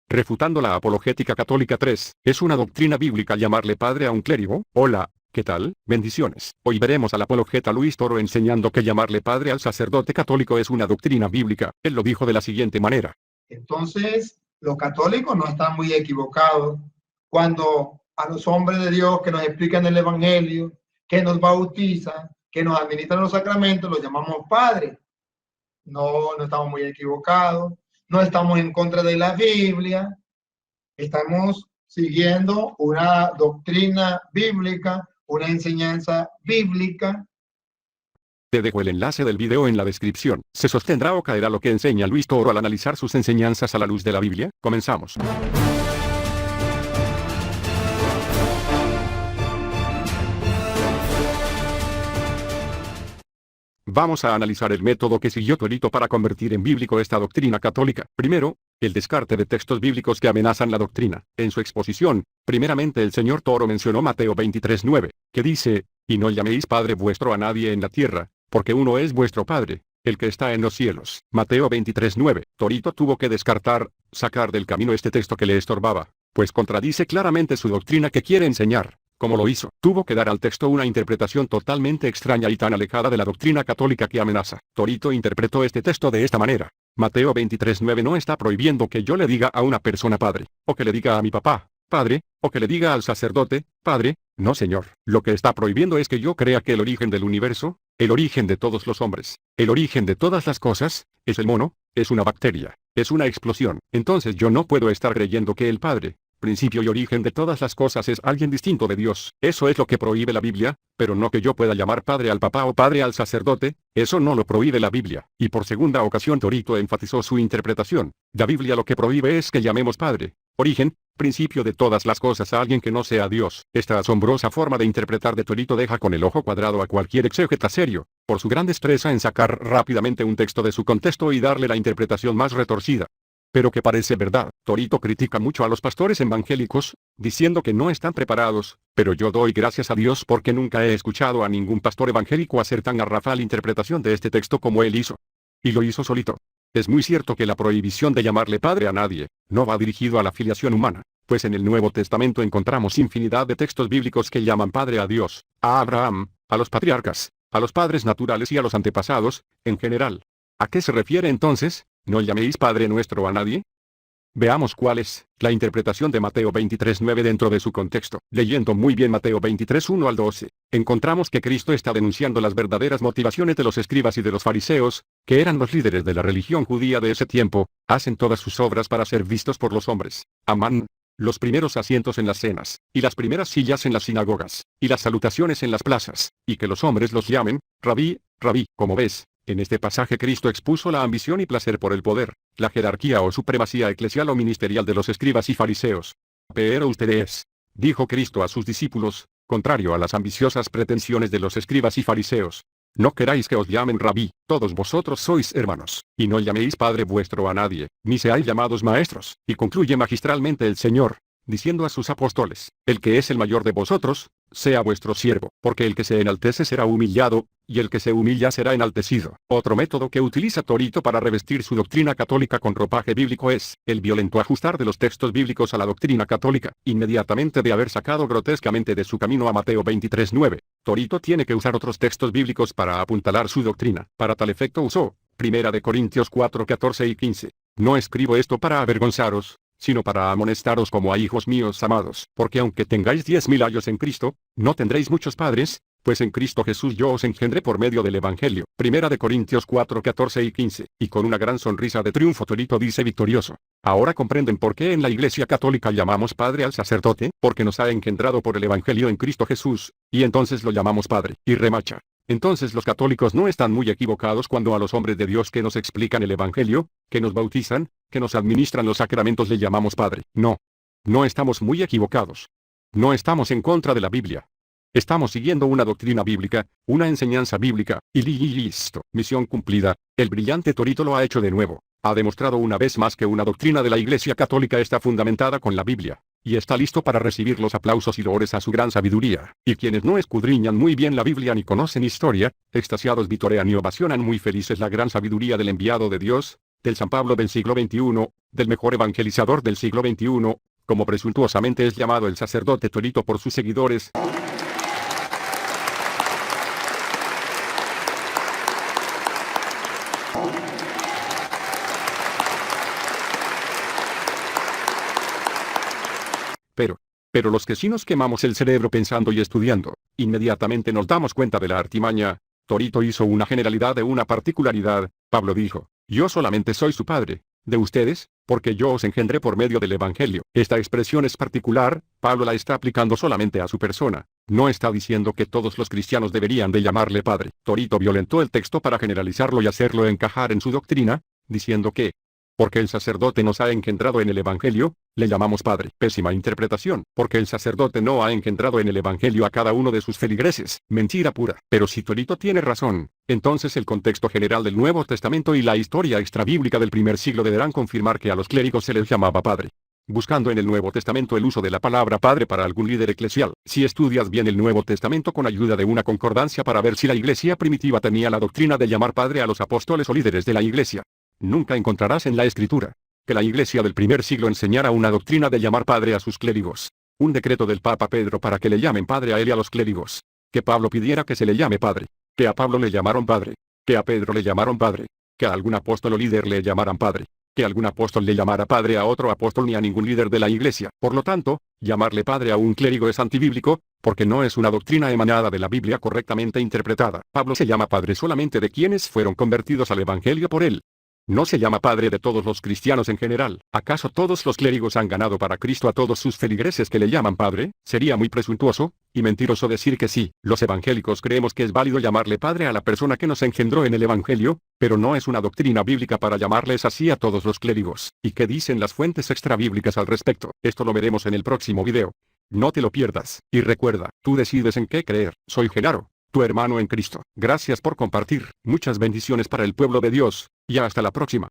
Refutando la apologética católica 3, ¿es una doctrina bíblica llamarle padre a un clérigo? Hola, ¿qué tal? Bendiciones. Hoy veremos al apologeta Luis Toro enseñando que llamarle padre al sacerdote católico es una doctrina bíblica. Él lo dijo de la siguiente manera. Entonces, los católicos no están muy equivocados cuando a los hombres de Dios que nos explican el Evangelio, que nos bautizan, que nos administran los sacramentos, los llamamos padre. No estamos muy equivocados, no estamos en contra de la Biblia, estamos siguiendo una doctrina bíblica, una enseñanza bíblica. Te dejo el enlace del video en la descripción. ¿Se sostendrá o caerá lo que enseña Luis Toro al analizar sus enseñanzas a la luz de la Biblia? Comenzamos. Vamos a analizar el método que siguió Torito para convertir en bíblico esta doctrina católica. Primero, el descarte de textos bíblicos que amenazan la doctrina. En su exposición, primeramente el señor Toro mencionó Mateo 23:9, que dice, «Y no llaméis Padre vuestro a nadie en la tierra, porque uno es vuestro Padre, el que está en los cielos». Mateo 23:9. Torito tuvo que sacar del camino este texto que le estorbaba, pues contradice claramente su doctrina que quiere enseñar. Como lo hizo, tuvo que dar al texto una interpretación totalmente extraña y tan alejada de la doctrina católica que amenaza. Torito interpretó este texto de esta manera. Mateo 23:9 no está prohibiendo que yo le diga a una persona padre, o que le diga a mi papá, padre, o que le diga al sacerdote, padre. No, señor. Lo que está prohibiendo es que yo crea que el origen del universo, el origen de todos los hombres, el origen de todas las cosas, es el mono, es una bacteria, es una explosión. Entonces yo no puedo estar creyendo que el Padre, principio y origen de todas las cosas, es alguien distinto de Dios. Eso es lo que prohíbe la Biblia, pero no que yo pueda llamar padre al papá o padre al sacerdote, eso no lo prohíbe la Biblia. Y por segunda ocasión Torito enfatizó su interpretación. La Biblia lo que prohíbe es que llamemos padre, origen, principio de todas las cosas a alguien que no sea Dios. Esta asombrosa forma de interpretar de Torito deja con el ojo cuadrado a cualquier exégeta serio, por su gran destreza en sacar rápidamente un texto de su contexto y darle la interpretación más retorcida. Pero que parece verdad. Torito critica mucho a los pastores evangélicos, diciendo que no están preparados, pero yo doy gracias a Dios porque nunca he escuchado a ningún pastor evangélico hacer tan garrafal interpretación de este texto como él hizo. Y lo hizo solito. Es muy cierto que la prohibición de llamarle padre a nadie, no va dirigido a la filiación humana, pues en el Nuevo Testamento encontramos infinidad de textos bíblicos que llaman padre a Dios, a Abraham, a los patriarcas, a los padres naturales y a los antepasados, en general. ¿A qué se refiere entonces? ¿No llaméis Padre nuestro a nadie? Veamos cuál es la interpretación de Mateo 23:9 dentro de su contexto. Leyendo muy bien Mateo 23:1 al 12, encontramos que Cristo está denunciando las verdaderas motivaciones de los escribas y de los fariseos, que eran los líderes de la religión judía de ese tiempo. Hacen todas sus obras para ser vistos por los hombres. Aman los primeros asientos en las cenas, y las primeras sillas en las sinagogas, y las salutaciones en las plazas, y que los hombres los llamen, Rabí, Rabí. Como ves, en este pasaje Cristo expuso la ambición y placer por el poder, la jerarquía o supremacía eclesial o ministerial de los escribas y fariseos. Pero ustedes, dijo Cristo a sus discípulos, contrario a las ambiciosas pretensiones de los escribas y fariseos, no queráis que os llamen rabí, todos vosotros sois hermanos, y no llaméis padre vuestro a nadie, ni seáis llamados maestros. Y concluye magistralmente el Señor, diciendo a sus apóstoles, el que es el mayor de vosotros, sea vuestro siervo, porque el que se enaltece será humillado, y el que se humilla será enaltecido. Otro método que utiliza Torito para revestir su doctrina católica con ropaje bíblico es el violento ajustar de los textos bíblicos a la doctrina católica. Inmediatamente de haber sacado grotescamente de su camino a Mateo 23:9, Torito tiene que usar otros textos bíblicos para apuntalar su doctrina. Para tal efecto usó 1 Corintios 4:14 y 15. No escribo esto para avergonzaros, sino para amonestaros como a hijos míos amados. Porque aunque tengáis 10.000 años en Cristo, no tendréis muchos padres, pues en Cristo Jesús yo os engendré por medio del Evangelio. 1 Corintios 4:14 y 15. Y con una gran sonrisa de triunfo Torito dice victorioso: ahora comprenden por qué en la Iglesia Católica llamamos Padre al sacerdote, porque nos ha engendrado por el Evangelio en Cristo Jesús, y entonces lo llamamos Padre. Y remacha: entonces los católicos no están muy equivocados cuando a los hombres de Dios que nos explican el Evangelio, que nos bautizan, que nos administran los sacramentos le llamamos Padre. No. No estamos muy equivocados. No estamos en contra de la Biblia. Estamos siguiendo una doctrina bíblica, una enseñanza bíblica, y listo. Misión cumplida. El brillante Torito lo ha hecho de nuevo. Ha demostrado una vez más que una doctrina de la Iglesia Católica está fundamentada con la Biblia, y está listo para recibir los aplausos y loores a su gran sabiduría. Y quienes no escudriñan muy bien la Biblia ni conocen historia, extasiados vitorean y ovacionan muy felices la gran sabiduría del enviado de Dios, del San Pablo del siglo XXI, del mejor evangelizador del siglo XXI, como presuntuosamente es llamado el sacerdote Torito por sus seguidores. Pero los que sí nos quemamos el cerebro pensando y estudiando, inmediatamente nos damos cuenta de la artimaña. Torito hizo una generalidad de una particularidad. Pablo dijo, yo solamente soy su padre, de ustedes, porque yo os engendré por medio del Evangelio. Esta expresión es particular, Pablo la está aplicando solamente a su persona. No está diciendo que todos los cristianos deberían de llamarle padre. Torito violentó el texto para generalizarlo y hacerlo encajar en su doctrina, diciendo que, porque el sacerdote nos ha engendrado en el Evangelio, le llamamos padre. Pésima interpretación, porque el sacerdote no ha engendrado en el Evangelio a cada uno de sus feligreses. Mentira pura. Pero si Torito tiene razón, entonces el contexto general del Nuevo Testamento y la historia extrabíblica del primer siglo deberán confirmar que a los clérigos se les llamaba padre. Buscando en el Nuevo Testamento el uso de la palabra padre para algún líder eclesial. Si estudias bien el Nuevo Testamento con ayuda de una concordancia para ver si la iglesia primitiva tenía la doctrina de llamar padre a los apóstoles o líderes de la iglesia, nunca encontrarás en la Escritura que la iglesia del primer siglo enseñara una doctrina de llamar padre a sus clérigos. Un decreto del Papa Pedro para que le llamen padre a él y a los clérigos. Que Pablo pidiera que se le llame padre. Que a Pablo le llamaron padre. Que a Pedro le llamaron padre. Que a algún apóstol o líder le llamaran padre. Que algún apóstol le llamara padre a otro apóstol ni a ningún líder de la iglesia. Por lo tanto, llamarle padre a un clérigo es antibíblico, porque no es una doctrina emanada de la Biblia correctamente interpretada. Pablo se llama padre solamente de quienes fueron convertidos al Evangelio por él. No se llama padre de todos los cristianos en general. ¿Acaso todos los clérigos han ganado para Cristo a todos sus feligreses que le llaman padre? Sería muy presuntuoso y mentiroso decir que sí. Los evangélicos creemos que es válido llamarle padre a la persona que nos engendró en el Evangelio, pero no es una doctrina bíblica para llamarles así a todos los clérigos. ¿Y qué dicen las fuentes extrabíblicas al respecto? Esto lo veremos en el próximo video. No te lo pierdas. Y recuerda, tú decides en qué creer. Soy Genaro, tu hermano en Cristo. Gracias por compartir. Muchas bendiciones para el pueblo de Dios, y hasta la próxima.